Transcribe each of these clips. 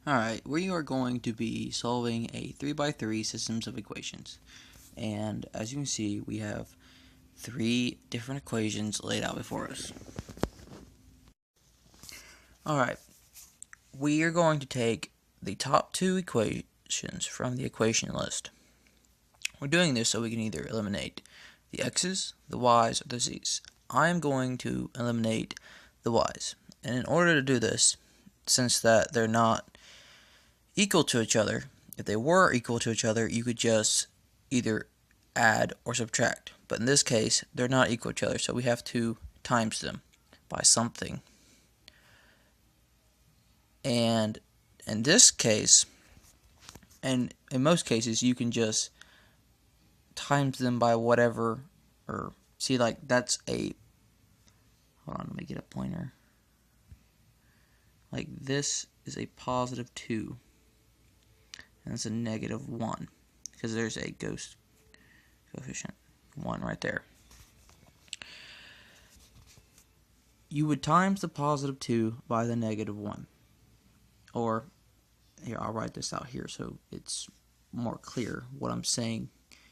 Alright, we are going to be solving a 3x3 systems of equations. And as you can see, we have three different equations laid out before us. Alright, we are going to take the top two equations from the equation list. We're doing this so we can either eliminate the x's, the y's, or the z's. I am going to eliminate the y's. And in order to do this, since that they're not equal to each other, if they were equal to each other, you could just either add or subtract. But in this case, they're not equal to each other, so we have to times them by something. And in this case, and in most cases, you can just times them by whatever, or see, like that's a, hold on, let me get a pointer. Like this is a positive 2. And it's a negative 1, because there's a ghost coefficient 1 right there. You would times the positive 2 by the negative 1. Or, here, I'll write this out here so it's more clear what I'm saying.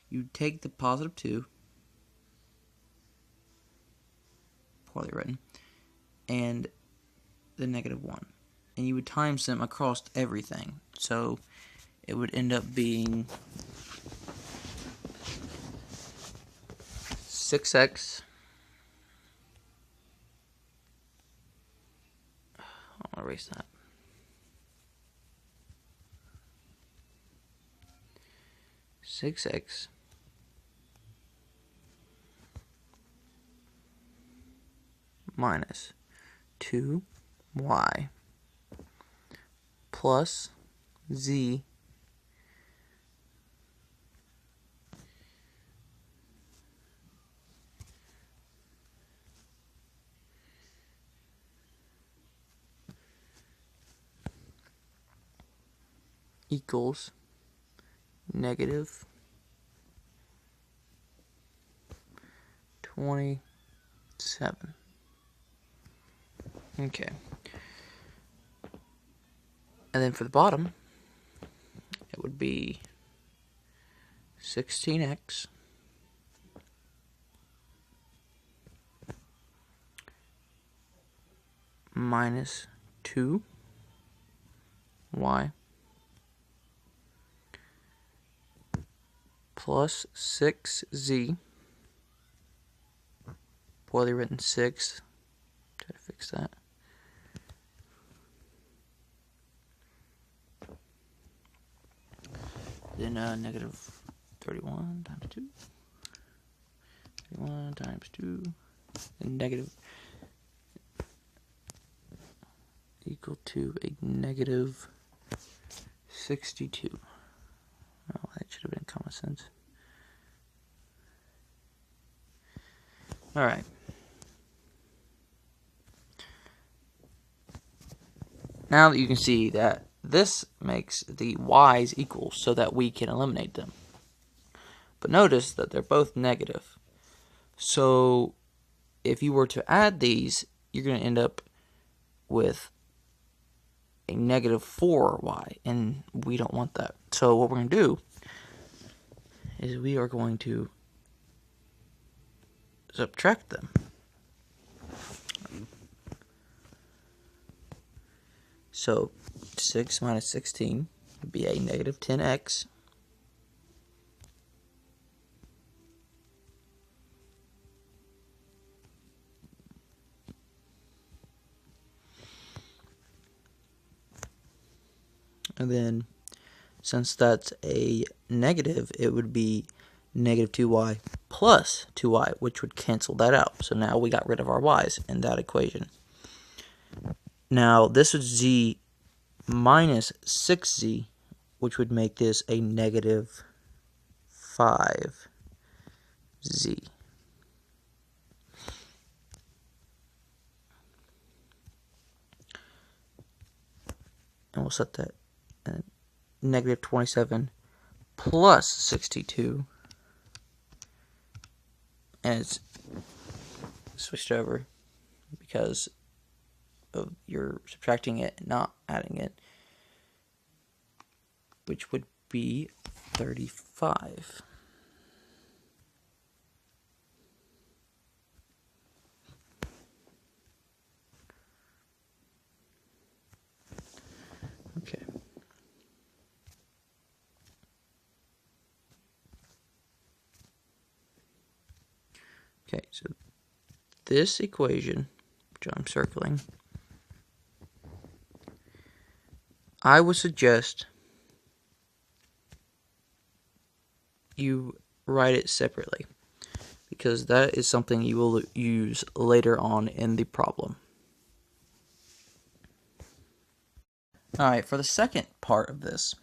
You take the positive 2, poorly written, and the negative 1. And you would times them across everything. So it would end up being 6x. I'll erase that. Six x minus 2y plus z equals negative 27. Okay. And then for the bottom, it would be 16x minus 2y plus 6z, poorly written 6, try to fix that, then negative 31 times 2, 31 times 2, and negative equal to a negative 62. Oh, that should have been common sense. Alright. Now that you can see that this makes the y's equal so that we can eliminate them. But notice that they're both negative. So if you were to add these, you're going to end up with a negative 4y, and we don't want that. So what we're going to do is we are going to subtract them. So 6 minus 16 would be a negative 10x. And then, since that's a negative, it would be negative 2y plus 2y, which would cancel that out. So now we got rid of our y's in that equation. Now, this is z minus 6z, which would make this a negative 5z. And we'll set that at negative 27 plus 62. And it's switched over because of you're subtracting it and not adding it. which would be 35. Okay. Okay, so this equation, which I'm circling, I would suggest you write it separately, because that is something you will use later on in the problem. Alright, for the second part of this,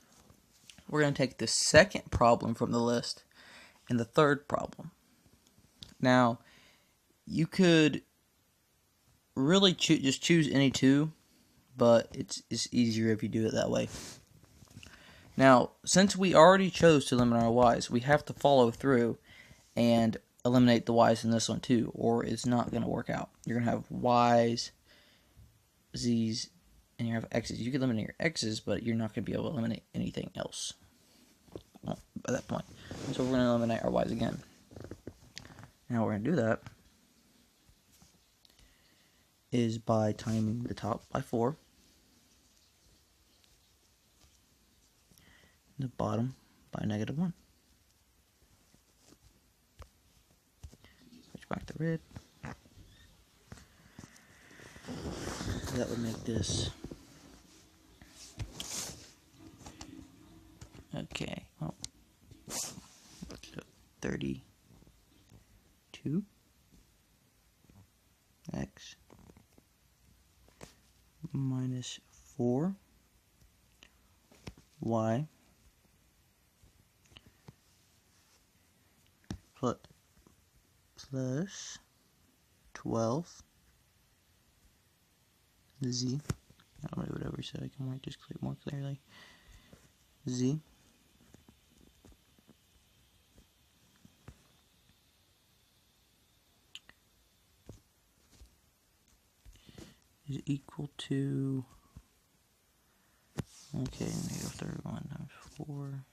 we're going to take the second problem from the list and the third problem. Now, you could really just choose any two, but it's easier if you do it that way. Now, since we already chose to limit our y's, we have to follow through and eliminate the y's in this one too, or it's not going to work out. You're going to have y's, z's, and you have x's. You can eliminate your x's, but you're not going to be able to eliminate anything else by that point. So we're going to eliminate our y's again. Now we're going to do that is by timing the top by 4, the bottom by -1. Switch back to red. So that would make this. Okay, well, so 32 x minus 4 y plus 12 z. I don't know whatever so I can write just more clearly. Z is equal to, okay, -31 times 4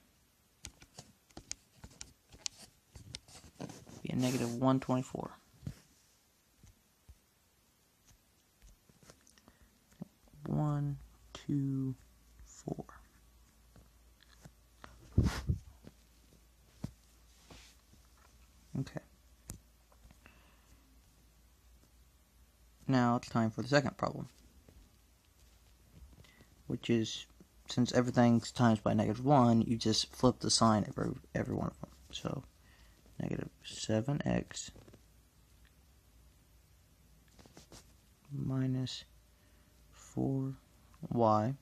be a -124. One, two, 4. Okay. Now it's time for the second problem, which is, since everything's times by -1, you just flip the sign every one of them. So -7x minus 4y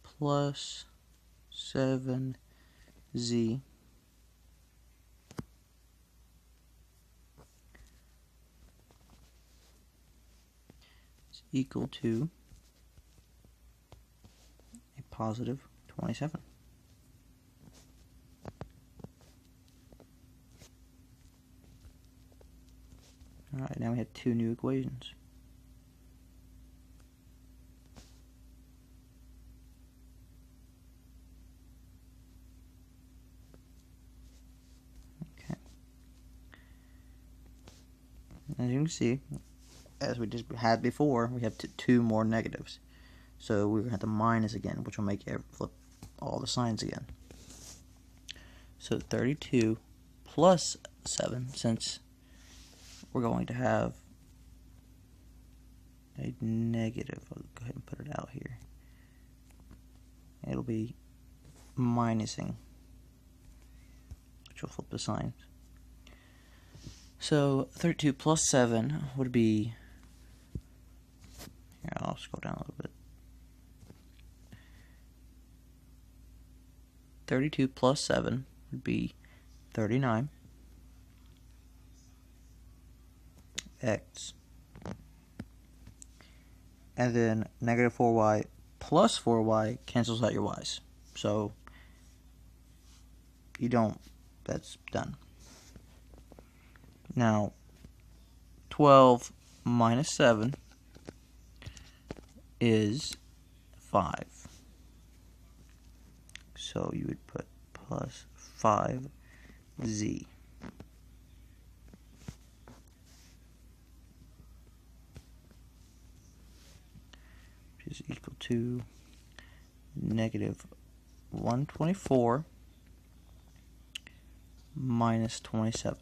plus 7z is equal to a positive 27. Alright, now we have two new equations. Okay. As you can see, as we just had before, we have two more negatives. So we're going to have to minus again, which will make you flip all the signs again. So 32 plus 7, since we're going to have a negative. I'll go ahead and put it out here. It'll be minusing, which will flip the signs. So 32 plus 7 would be, here, I'll scroll down a little bit. 32 plus 7 would be 39 x, and then -4y plus 4y cancels out your y's, so you don't, that's done. Now 12 minus 7 is 5. So you would put plus 5z. Which is equal to negative 124 minus 27,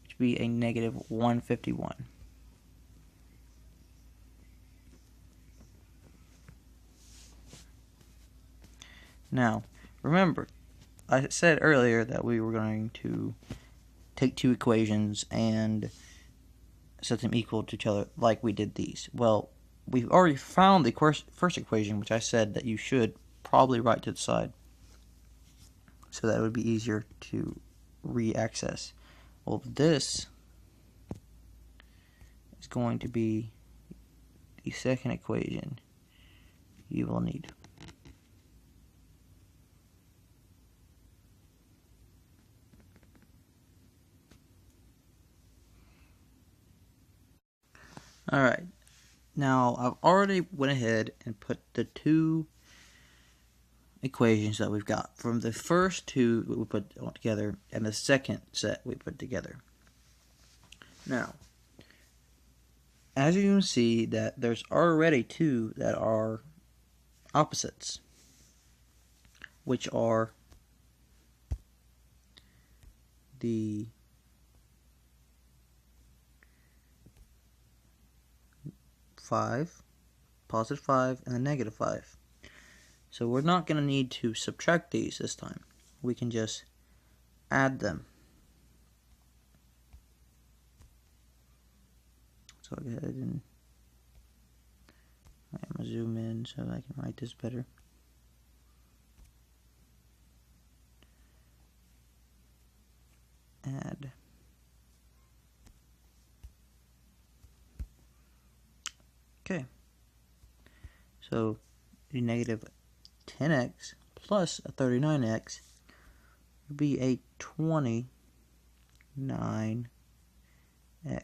which would be a negative 151. Now, remember, I said earlier that we were going to take two equations and set them equal to each other like we did these. Well, we've already found the first equation, which I said that you should probably write to the side, so that it would be easier to re-access. Well, this is going to be the second equation you will need. Alright, now I've already went ahead and put the two equations that we've got from the first two we put together and the second set we put together. Now, as you can see that there's already two that are opposites, which are the positive 5, and the negative 5. So we're not going to need to subtract these this time. We can just add them. So I'll go ahead and I'm going to zoom in so I can write this better. Add. Okay. So the negative 10x plus a 39x would be a 29x. I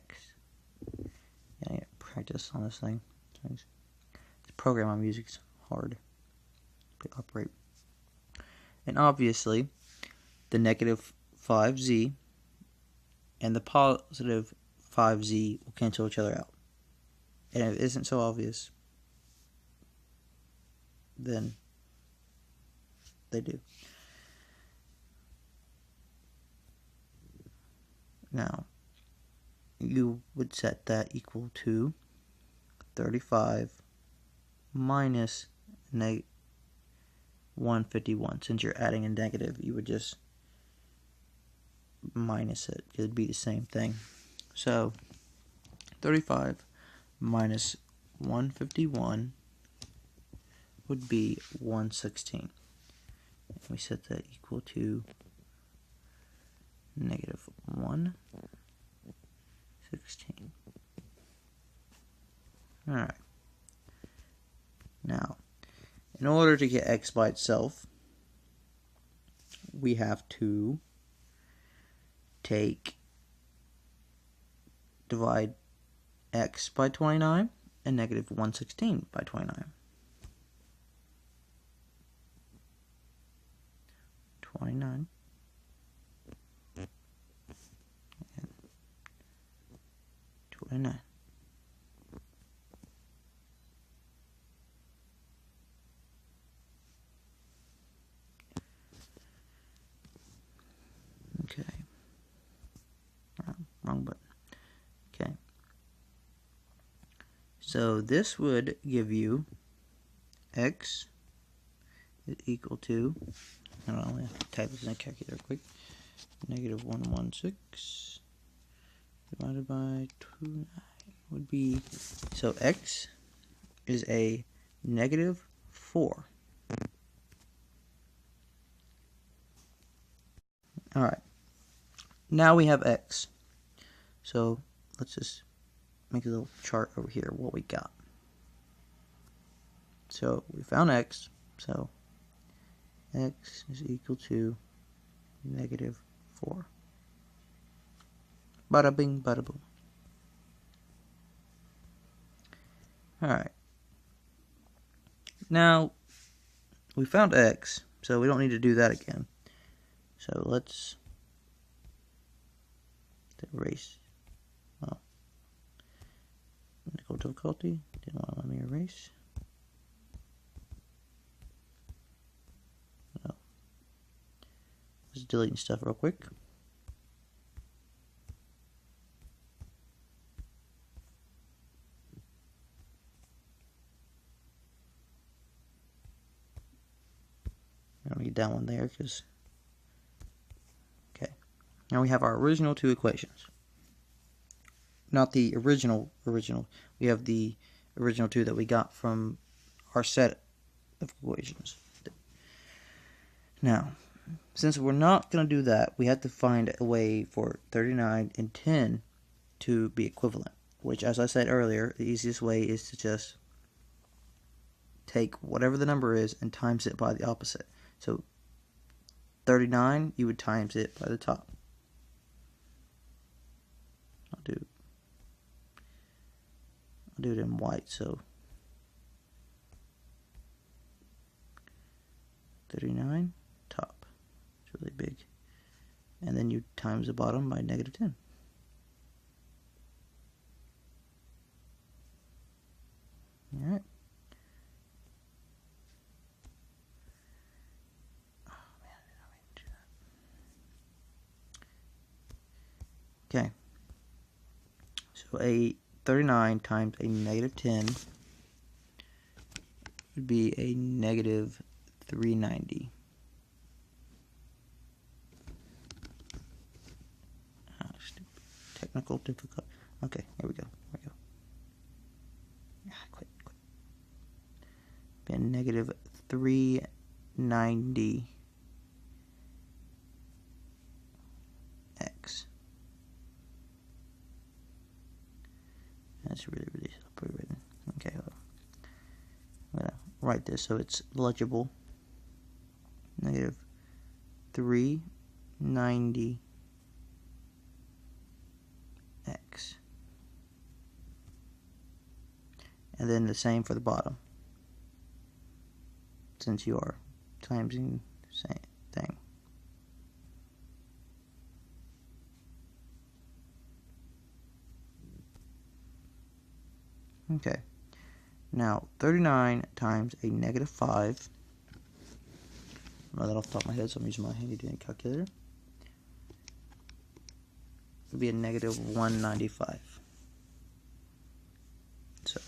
need to practice on this thing. This program I'm using is hard to operate. And obviously, the negative 5z and the positive 5z will cancel each other out. And if it isn't so obvious, then they do. Now, you would set that equal to 35 minus 151. Since you're adding a negative, you would just minus it. It would be the same thing. So, 35 minus 151 would be 116. And we set that equal to negative 116. Alright. Now, in order to get x by itself, we have to divide x by 29 and negative 116 by 29. 29 and 29. Okay. Wrong button. Okay. So this would give you x is equal to, hold on, let me type this in a calculator quick, negative 116 divided by 29 would be, so x is a negative 4. Alright, now we have x. So let's just make a little chart over here what we got. So we found x, so x is equal to negative 4. Bada bing, bada boom. Alright, Now, we found x, so we don't need to do that again. So let's erase. Well, technical difficulty. Didn't want to let me erase. No. Just deleting stuff real quick. I'm going to get that one there because. Okay. Now we have our original two equations. Not the original. We have the original two that we got from our set of equations. Now, since we're not going to do that, we have to find a way for 39 and 10 to be equivalent. Which, as I said earlier, the easiest way is to just take whatever the number is and times it by the opposite. So 39, you would times it by the top. I'll do it in white, so 39 top. It's really big. And then you times the bottom by negative 10. Alright. Okay, so a 39 times a negative 10 would be a negative 390. Technical difficulty. Okay, here we go. Quit. Be a negative 390 x. That's really written. Okay, I'm gonna write this so it's legible. Negative 390 x. And then the same for the bottom, since you are timesing the same thing. Okay, now 39 times a negative 5, I know that off the top of my head, so I'm using my handy dandy calculator, would be a negative 195. So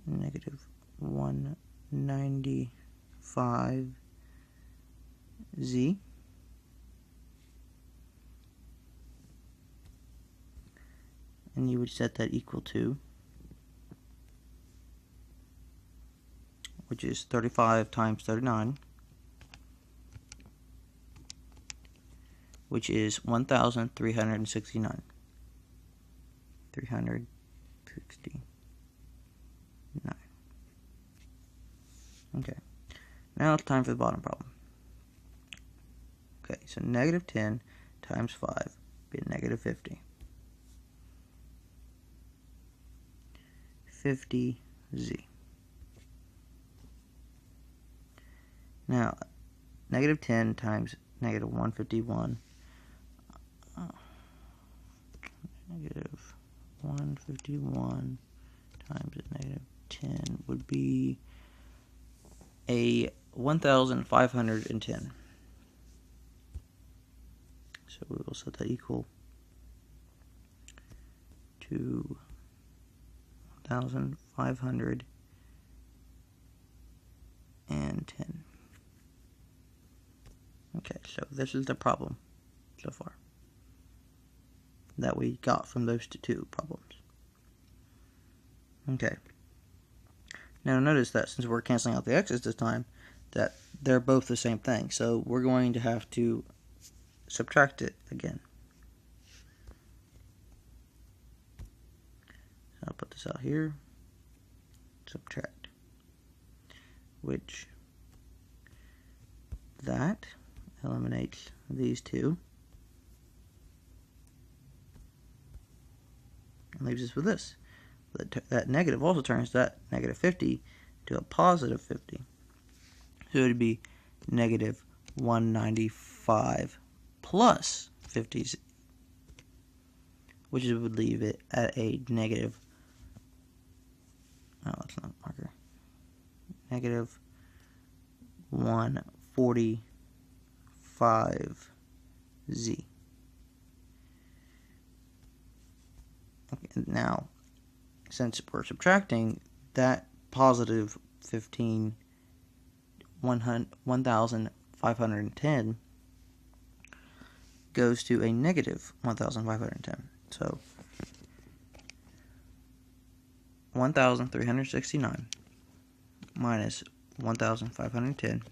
negative 195 z. And you would set that equal to, which is 35 times 39, which is 1,369. 369. Okay. Now it's time for the bottom problem. Okay, so negative 10 times 5 would be a negative 50. 50z. Now, negative 10 times negative 151. Negative 151 times negative 10 would be a 1,510. So we will set that equal to 1,510. Okay, so this is the problem so far that we got from those two problems. Okay. Now notice that since we're canceling out the x's this time, that they're both the same thing. So we're going to have to subtract it again. So I'll put this out here. Subtract. Which that eliminates these two. and leaves us with this. That negative also turns that negative 50 to a positive 50. So it would be negative 195 plus 50, which would leave it at a negative, oh, that's not a marker, negative 145z. Okay, now, since we're subtracting, that positive 1,510 goes to a negative 1,510. So 1,369 minus 1,510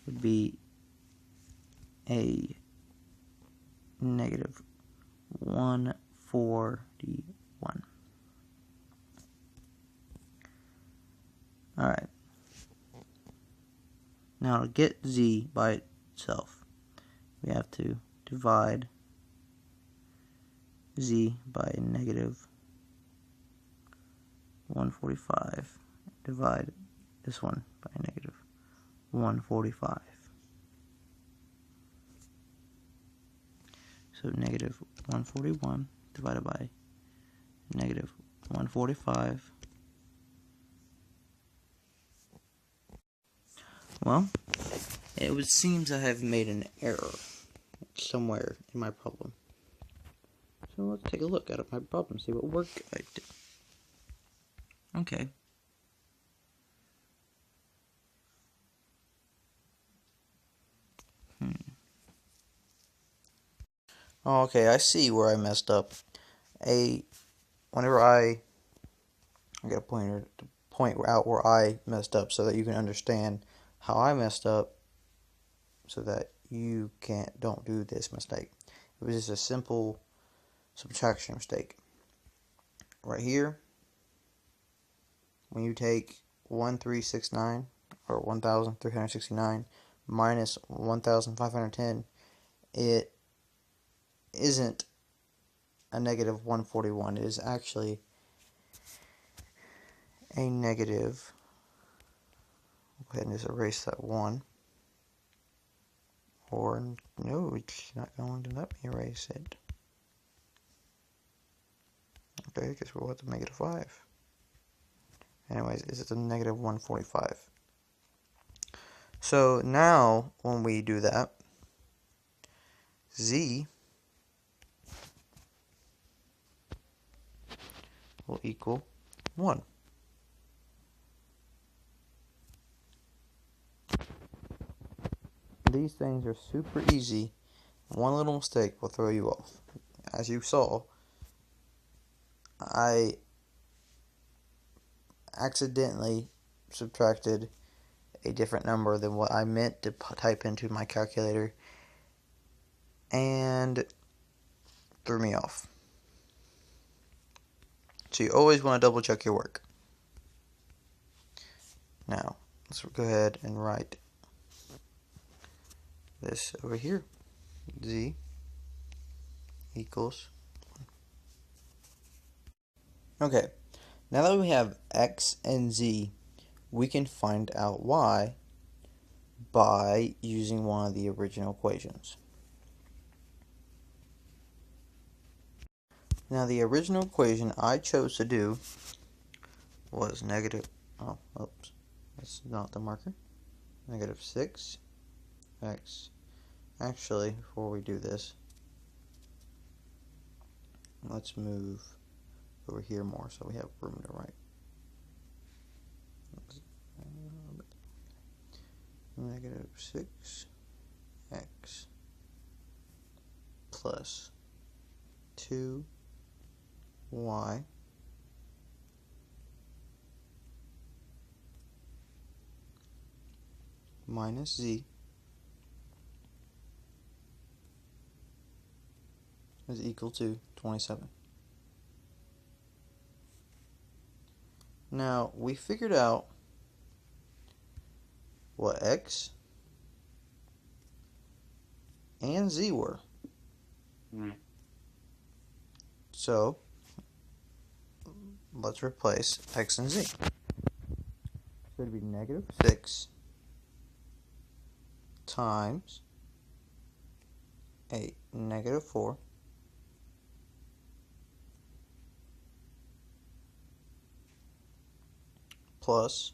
would be a negative 141. Alright. Now to get z by itself, we have to divide z by negative 145. Divide this one by negative 145. So negative 141 divided by negative 145. Well, it seems I have made an error somewhere in my problem. So let's take a look at my problem, see what work I did. Okay. Okay, I see where I messed up. Whenever I got a pointer to point out where I messed up so that you can understand how I messed up so that you don't do this mistake. It was just a simple subtraction mistake. Right here, when you take 1369 or 1,369 minus 1,510, it isn't a negative 141. It is actually a negative. Go ahead and just erase that 1. Or, no, it's not going to let me erase it. Okay, I guess we'll have to make it a 5. Anyways, it's a negative 145. So now, when we do that, z will equal 1. These things are super easy. One little mistake will throw you off. As you saw, I accidentally subtracted a different number than what I meant to type into my calculator, and threw me off. So you always want to double check your work. Now, let's go ahead and write this over here. Z equals 1. Okay, now that we have x and z, we can find out y by using one of the original equations. Now the original equation I chose to do was negative, oh, oops, that's not the marker, negative 6x. Actually, before we do this, let's move over here more so we have room to write. Negative 6x plus 2y minus z is equal to 27. Now, we figured out what x and z were. So let's replace x and z. So it'd be negative 6 times a negative 4 plus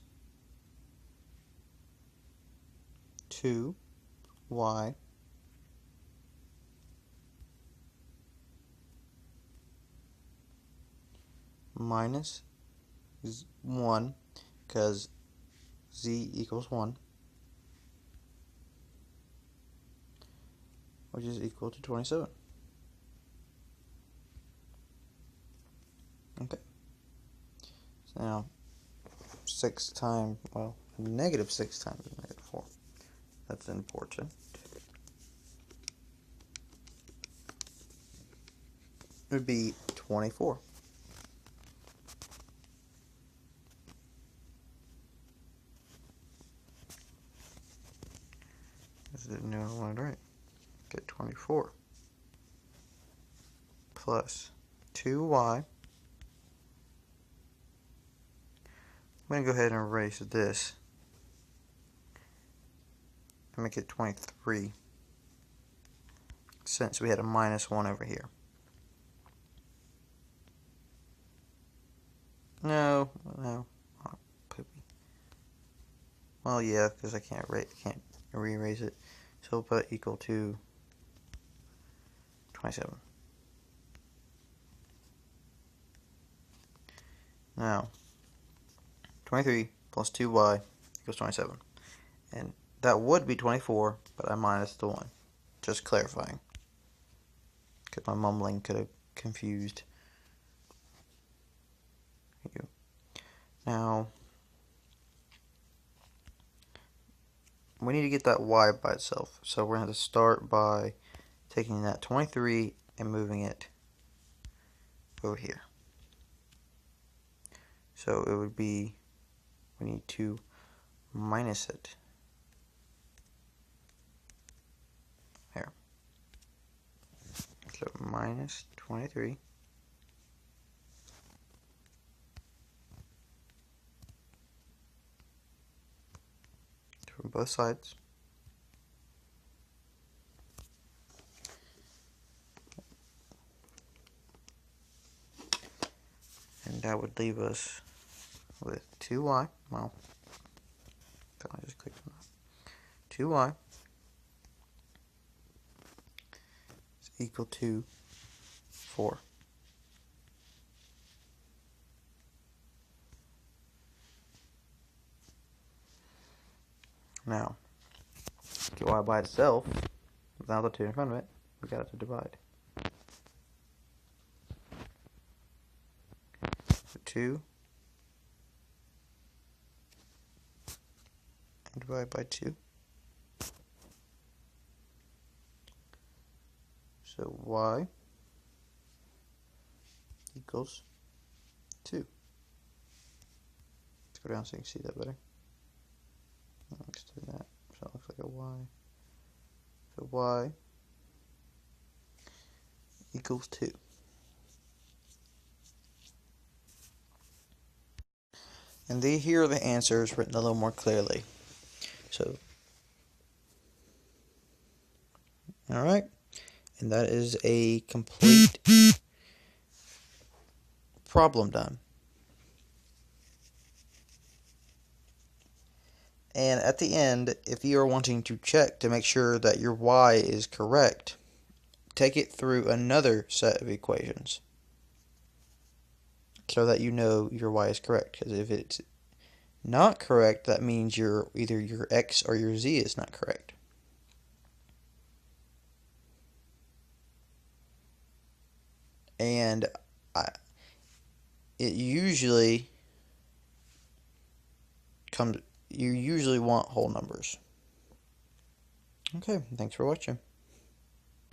2y minus 1, because z equals 1, which is equal to 27. Okay. So now 6 times, well, negative 6 times negative 4. That's important. It would be 24. This didn't know I wanted right. Get 24 plus 2y. I'm going to go ahead and erase this and make it 23, since we had a minus 1 over here. No, oh, poopy. Well, yeah, because I can't re-erase it. So we'll put equal to 27. Now, 23 plus 2y equals 27. And that would be 24, but I minus the 1. Just clarifying, because my mumbling could have confused you. Now, we need to get that y by itself. So we're going to have to start by taking that 23 and moving it over here. So it would be, we need to minus it. There. So minus 23 from both sides. And that would leave us with 2y. Well, I just clicked on that. 2y is equal to 4. Now, get y by itself, without the 2 in front of it, we got it to divide. So 2 and divide by 2. So y equals 2. Let's go down so you can see that better. Let's do that. So it looks like a y. So y equals 2. And here are the answers written a little more clearly. So, alright. And that is a complete problem done. And at the end, if you are wanting to check to make sure that your y is correct, take it through another set of equations so that you know your y is correct. Because if it's not correct, that means either your x or your z is not correct. And it usually you usually want whole numbers. Okay, thanks for watching.